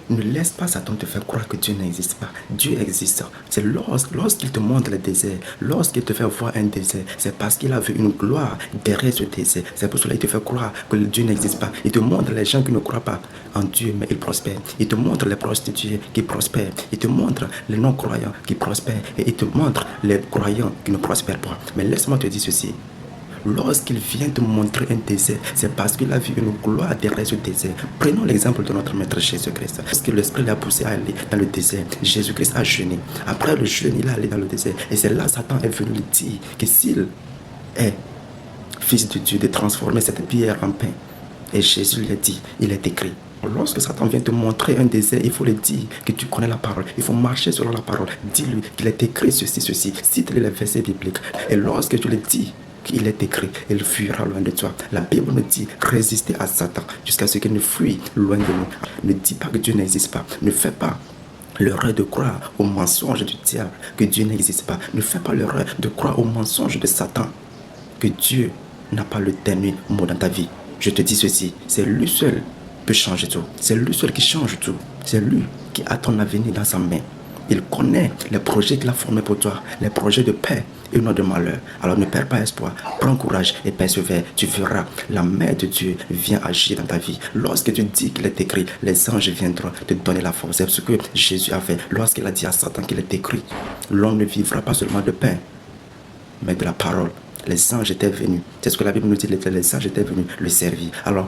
Ne laisse pas Satan te faire croire que Dieu n'existe pas. Dieu existe. C'est lorsqu'il te montre le désert, lorsqu'il te fait voir un désert, c'est parce qu'il a vu une gloire derrière ce désert. C'est pour cela qu'il te fait croire que Dieu n'existe pas. Il te montre les gens qui ne croient pas en Dieu, mais ils prospèrent. Il te montre les prostituées qui prospèrent. Il te montre les non-croyants qui prospèrent. Et il te montre les croyants qui ne prospèrent pas. Mais laisse-moi te dire ceci. Lorsqu'il vient te montrer un désert, c'est parce qu'il a vu une gloire derrière ce désert. Prenons l'exemple de notre Maître Jésus-Christ. Lorsque l'Esprit l'a poussé à aller dans le désert, Jésus-Christ a jeûné. Après le jeûne, il est allé dans le désert. Et c'est là que Satan est venu lui dire que s'il est fils de Dieu, de transformer cette pierre en pain. Et Jésus lui a dit, il est écrit. Lorsque Satan vient te montrer un désert, il faut lui dire que tu connais la parole. Il faut marcher selon la parole. Dis-lui qu'il est écrit ceci. Cite-lui les versets bibliques. Et lorsque tu le dis, qu'il est écrit, il fuira loin de toi. La Bible nous dit, résister à Satan jusqu'à ce qu'il ne fuit loin de nous. Ne dis pas que Dieu n'existe pas. Ne fais pas l'erreur de croire au mensonge du diable, que Dieu n'existe pas. Ne fais pas l'erreur de croire au mensonge de Satan, que Dieu n'a pas le dernier mot dans ta vie. Je te dis ceci, c'est lui seul qui peut changer tout. C'est lui seul qui change tout. C'est lui qui a ton avenir dans sa main. Il connaît les projets qu'il a formés pour toi, les projets de paix et non de malheur. Alors ne perds pas espoir, prends courage et persévère. Tu verras, la main de Dieu vient agir dans ta vie. Lorsque tu dis qu'il est écrit, les anges viendront te donner la force. C'est ce que Jésus a fait lorsqu'il a dit à Satan qu'il est écrit. L'homme ne vivra pas seulement de pain, mais de la parole. Les anges étaient venus. C'est ce que la Bible nous dit, les anges étaient venus le servir. Alors,